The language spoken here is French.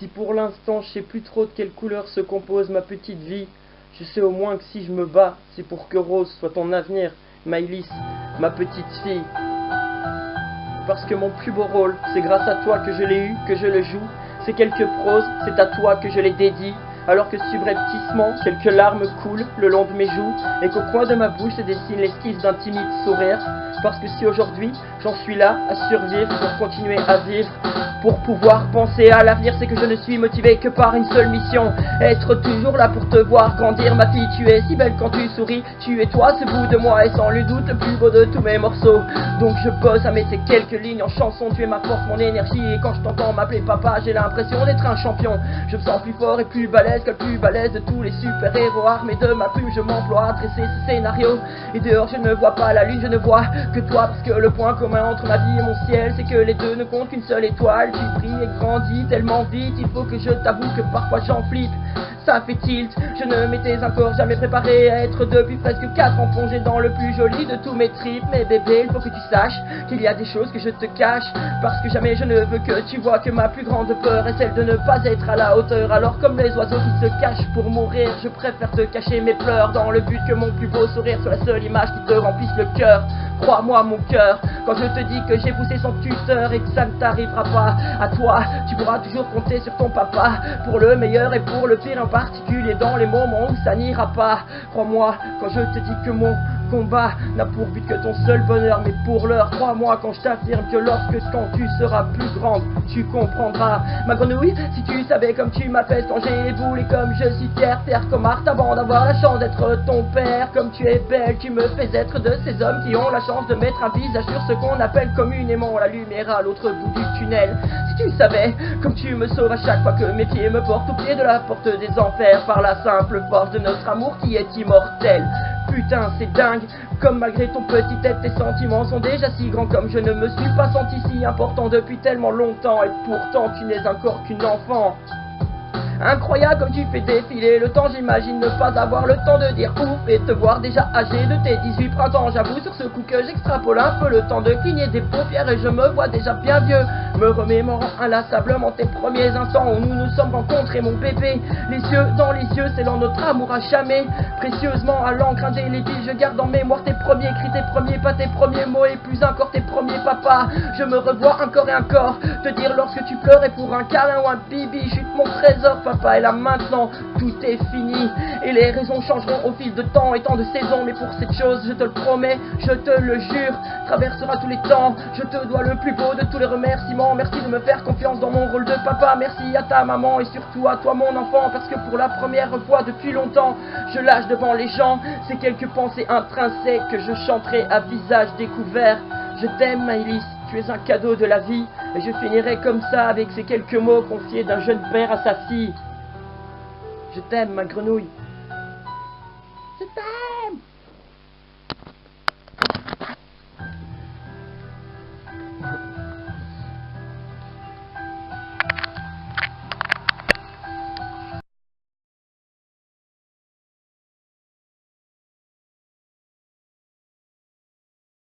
Si pour l'instant je sais plus trop de quelle couleur se compose ma petite vie, je sais au moins que si je me bats, c'est pour que Rose soit ton avenir, Maëlys, ma petite fille. Parce que mon plus beau rôle, c'est grâce à toi que je l'ai eu, que je le joue. Ces quelques proses, c'est à toi que je les dédie. Alors que subrepticement, quelques larmes coulent le long de mes joues, et qu'au coin de ma bouche se dessine l'esquisse d'un timide sourire. Parce que si aujourd'hui, j'en suis là, à survivre, pour continuer à vivre, pour pouvoir penser à l'avenir, c'est que je ne suis motivé que par une seule mission. Être toujours là pour te voir grandir, ma fille, tu es si belle quand tu souris. Tu es toi, ce bout de moi, et sans le doute le plus beau de tous mes morceaux. Donc je bosse à mettre ces quelques lignes en chanson, tu es ma force, mon énergie, et quand je t'entends m'appeler papa, j'ai l'impression d'être un champion. Je me sens plus fort et plus balèze que le plus balèze de tous les super-héros armés de ma plume, je m'emploie à dresser ce scénario. Et dehors je ne vois pas la lune, je ne vois que toi, parce que le point commun entre ma vie et mon ciel, c'est que les deux ne comptent qu'une seule étoile. Tu brilles et grandis tellement vite, il faut que je t'avoue que parfois j'en flippe. Ça fait tilt, je ne m'étais encore jamais préparé à être depuis presque 4 ans plongé dans le plus joli de tous mes trips. Mais bébé, il faut que tu saches qu'il y a des choses que je te cache, parce que jamais je ne veux que tu vois que ma plus grande peur est celle de ne pas être à la hauteur. Alors comme les oiseaux qui se cachent pour mourir, je préfère te cacher mes pleurs, dans le but que mon plus beau sourire soit la seule image qui te remplisse le cœur. Crois-moi mon cœur, quand je te dis que j'ai poussé son tuteur et que ça ne t'arrivera pas à toi, tu pourras toujours compter sur ton papa, pour le meilleur et pour le pire, en particulier dans les moments où ça n'ira pas. Crois-moi quand je te dis que mon combat n'a pour but que ton seul bonheur, mais pour l'heure, crois-moi quand je t'affirme que quand tu seras plus grande, tu comprendras. Ma grenouille, si tu savais comme tu m'appelles quand j'ai les boules, et comme je suis fier, terre comme art, avant d'avoir la chance d'être ton père. Comme tu es belle, tu me fais être de ces hommes qui ont la chance de mettre un visage sur ce qu'on appelle communément la lumière à l'autre bout du tunnel. Si tu savais comme tu me sauves à chaque fois que mes pieds me portent au pied de la porte des enfers, par la simple force de notre amour qui est immortel. Putain, c'est dingue, comme malgré ton petit tête, tes sentiments sont déjà si grands, comme je ne me suis pas senti si important depuis tellement longtemps, et pourtant tu n'es encore qu'une enfant. Incroyable comme tu fais défiler le temps, j'imagine ne pas avoir le temps de dire ouf et te voir déjà âgé de tes 18 printemps. J'avoue sur ce coup que j'extrapole un peu le temps de cligner des paupières, et je me vois déjà bien vieux, me remémorant inlassablement tes premiers instants où nous nous sommes rencontrés, mon bébé. Les yeux dans les yeux, scellant notre amour à jamais, précieusement à l'encre indélébile, je garde en mémoire tes premiers cris, tes premiers pas, tes premiers mots, et plus encore tes premiers papas. Je me revois encore et encore te dire lorsque tu pleurais pour un câlin ou un bibi, chute mon trésor papa, et là maintenant tout est fini, et les raisons changeront au fil de temps et tant de saisons, mais pour cette chose je te le promets, je te le jure, traversera tous les temps. Je te dois le plus beau de tous les remerciements, merci de me faire confiance dans mon rôle de papa, merci à ta maman et surtout à toi mon enfant, parce que pour la première fois depuis longtemps je lâche devant les gens ces quelques pensées intrinsèques que je chanterai à visage découvert. Je t'aime Maëlys, tu es un cadeau de la vie, et je finirai comme ça avec ces quelques mots confiés d'un jeune père à sa fille. Je t'aime ma grenouille. Je t'aime.